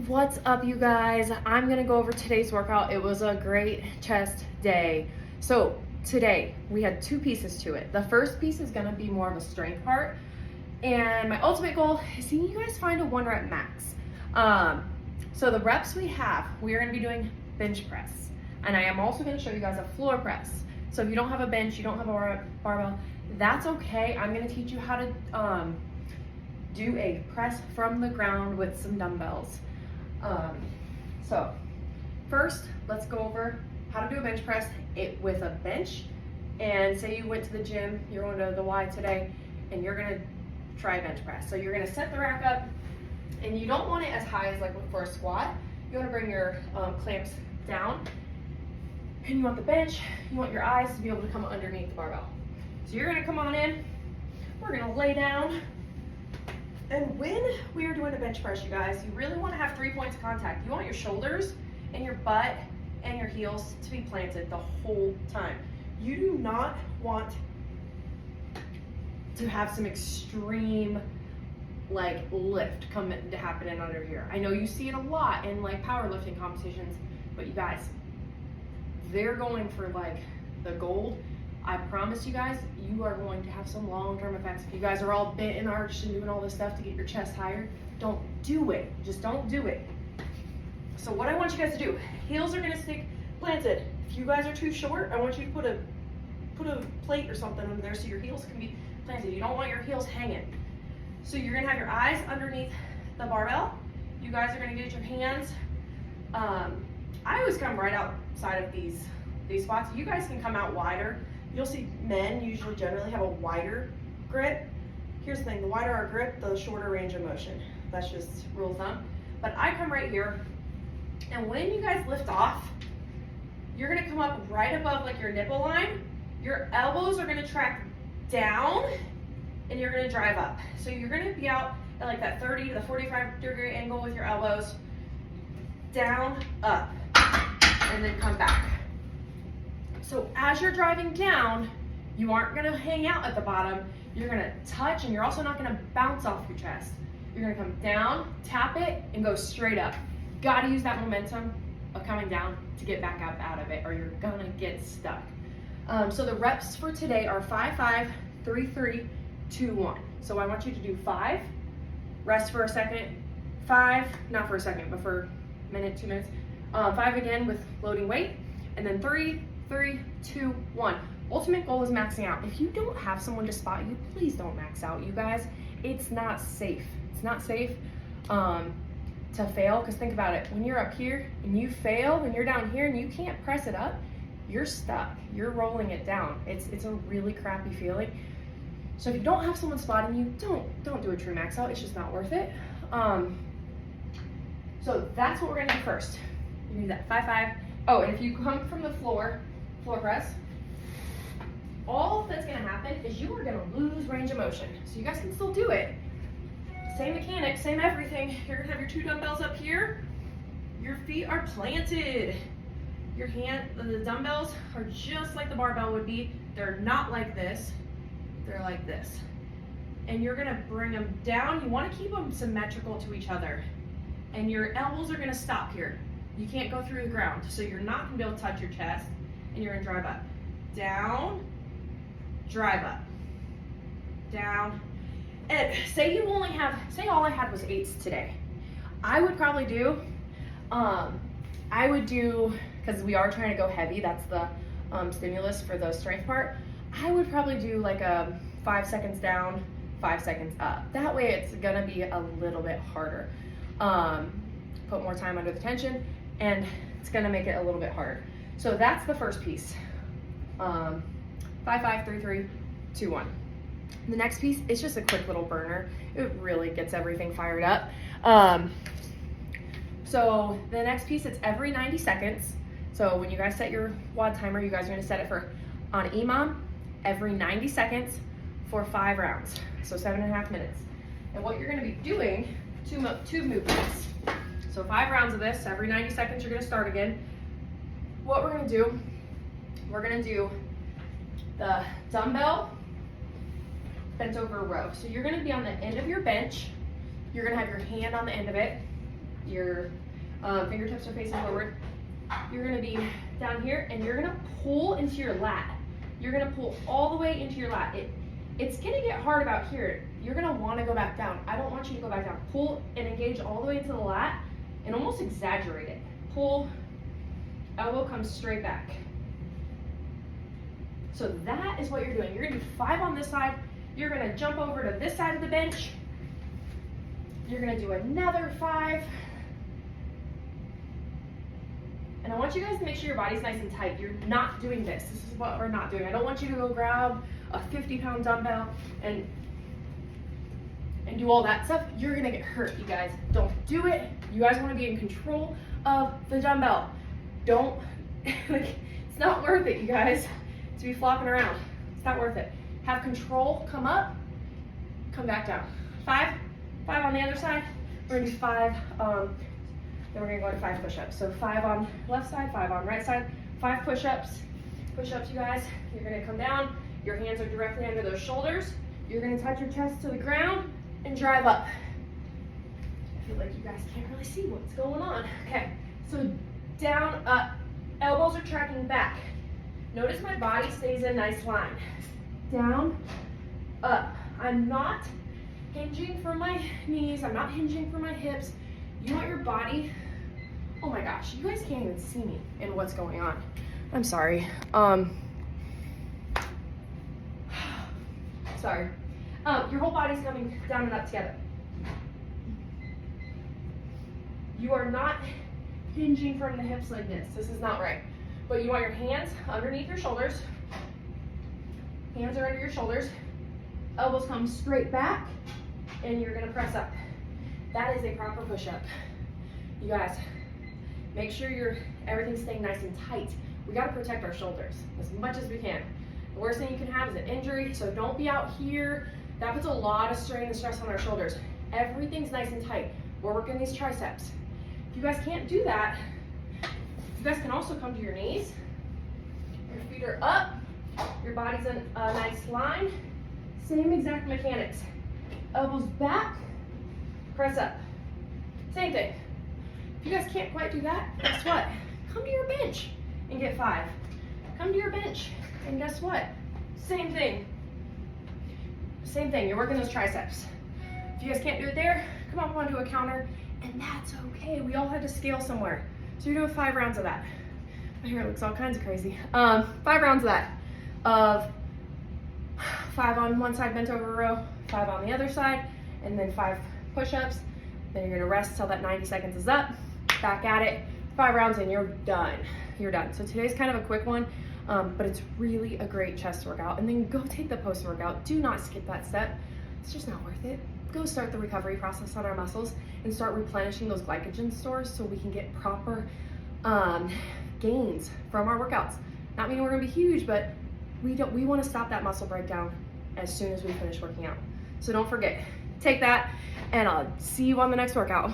What's up, you guys? I'm gonna go over today's workout. It was a great chest day. So today we had two pieces to it. The first piece is gonna be more of a strength part, and my ultimate goal is seeing you guys find a 1 rep max. So the reps we are gonna be doing bench press, and I am also gonna show you guys a floor press. So if you don't have a bench, you don't have a barbell, that's okay. I'm gonna teach you how to do a press from the ground with some dumbbells. So first, let's go over how to do a bench press with a bench. And say you went to the gym, you're going to the Y today, and you're gonna try a bench press. So you're gonna set the rack up, and you don't want it as high as like for a squat. You wanna bring your clamps down, and you want the bench, you want your eyes to be able to come underneath the barbell. So you're gonna come on in, we're gonna lay down. And when we are doing a bench press, you guys, you really want to have 3 points of contact. You want your shoulders and your butt and your heels to be planted the whole time. You do not want to have some extreme like lift come to happen in under here. I know you see it a lot in like powerlifting competitions, but you guys, they're going for like the gold. I promise you guys, you are going to have some long-term effects. If you guys are all bent and arched and doing all this stuff to get your chest higher, don't do it. Just don't do it. So what I want you guys to do, heels are gonna stick planted. If you guys are too short, I want you to put a plate or something under there so your heels can be planted. You don't want your heels hanging. So you're gonna have your eyes underneath the barbell. You guys are gonna get your hands. I always come right outside of these spots. You guys can come out wider. You'll see men usually generally have a wider grip. Here's the thing, the wider our grip, the shorter range of motion. That's just rule of thumb. But I come right here, and when you guys lift off, you're gonna come up right above like your nipple line. Your elbows are gonna track down, and you're gonna drive up. So you're gonna be out at like that 30 to 45-degree angle with your elbows, down, up, and then come back. So as you're driving down, you aren't gonna hang out at the bottom. You're gonna touch, and you're also not gonna bounce off your chest. You're gonna come down, tap it, and go straight up. Gotta use that momentum of coming down to get back up out of it, or you're gonna get stuck. So the reps for today are 5-5, 3-3, 2-1. So I want you to do 5, rest for a second, 5, not for a second, but for a minute, 2 minutes. 5 again with loading weight, and then 3, 2, 1. Ultimate goal is maxing out. If you don't have someone to spot you, please don't max out, you guys. It's not safe. It's not safe to fail, because think about it. When you're up here and you fail and you're down here and you can't press it up, you're stuck. You're rolling it down. It's a really crappy feeling. So if you don't have someone spotting you, don't do a true max out. It's just not worth it. So that's what we're gonna do first. You're gonna do that 5-5. Oh, and if you come from the floor press, all that's gonna happen is you are gonna lose range of motion. So you guys can still do it. Same mechanics, same everything. You're gonna have your 2 dumbbells up here. Your feet are planted. The dumbbells are just like the barbell would be. They're not like this. They're like this. And you're gonna bring them down. You wanna keep them symmetrical to each other. And your elbows are gonna stop here. You can't go through the ground. So you're not gonna be able to touch your chest, and you're gonna drive up. Down, drive up, down. And say all I had was 8s today. I would probably do, because we are trying to go heavy, that's the stimulus for the strength part. I would probably do like a 5 seconds down, 5 seconds up. That way it's gonna be a little bit harder. Put more time under the tension, and it's gonna make it a little bit harder. So that's the first piece. 5-5, 3-3, 2-1. The next piece is just a quick little burner. It really gets everything fired up. So the next piece, it's every 90 seconds. So when you guys set your WOD timer, you guys are gonna set it for, on EMOM, every 90 seconds for 5 rounds. So 7.5 minutes. And what you're gonna be doing, two movements. So 5 rounds of this, every 90 seconds you're gonna start again. What we're gonna do, the dumbbell bent over row. So you're gonna be on the end of your bench. You're gonna have your hand on the end of it. Your fingertips are facing forward. You're gonna be down here and you're gonna pull into your lat. You're gonna pull all the way into your lat. It's gonna get hard about here. You're gonna wanna go back down. I don't want you to go back down. Pull and engage all the way into the lat and almost exaggerate it. Pull, elbow comes straight back. So that is what you're doing. You're gonna do 5 on this side. You're gonna jump over to this side of the bench. You're gonna do another 5. And I want you guys to make sure your body's nice and tight. You're not doing this. This is what we're not doing. I don't want you to go grab a 50-pound dumbbell and do all that stuff. You're gonna get hurt, you guys. Don't do it. You guys wanna be in control of the dumbbell. Don't, like, it's not worth it, you guys, to be flopping around. It's not worth it. Have control, come up, come back down. 5 on the other side. We're gonna do 5, then we're gonna go to 5 push-ups. So 5 on left side, 5 on right side, 5 push-ups. Push-ups, you guys. You're gonna come down. Your hands are directly under those shoulders. You're gonna touch your chest to the ground and drive up. I feel like you guys can't really see what's going on. Okay, so down, up. Elbows are tracking back. Notice my body stays in nice line. Down, up. I'm not hinging for my knees. I'm not hinging for my hips. You want your body, oh my gosh, you guys can't even see me and what's going on. I'm sorry. Sorry. Your whole body's coming down and up together. You are not hinging from the hips like this. This is not right. But you want your hands underneath your shoulders. Hands are under your shoulders. Elbows come straight back, and you're gonna press up. That is a proper push-up. You guys, make sure everything's staying nice and tight. We gotta protect our shoulders as much as we can. The worst thing you can have is an injury, so don't be out here. That puts a lot of strain and stress on our shoulders. Everything's nice and tight. We're working these triceps. If you guys can't do that, you guys can also come to your knees. Your feet are up. Your body's in a nice line. Same exact mechanics. Elbows back, press up. Same thing. If you guys can't quite do that, guess what? Come to your bench and get 5. Come to your bench and guess what? Same thing. Same thing, you're working those triceps. If you guys can't do it there, come up onto a counter, and that's okay. We all had to scale somewhere. So you're doing 5 rounds of that. My hair looks all kinds of crazy. 5 rounds of that. Of 5 on one side bent over row, 5 on the other side, and then 5 push-ups. Then you're gonna rest till that 90 seconds is up, back at it, 5 rounds and you're done. You're done. So today's kind of a quick one, but it's really a great chest workout. And then go take the post-workout. Do not skip that step. It's just not worth it. Go start the recovery process on our muscles and start replenishing those glycogen stores so we can get proper gains from our workouts. Not meaning we're gonna be huge, but we wanna stop that muscle breakdown as soon as we finish working out. So don't forget, take that, and I'll see you on the next workout.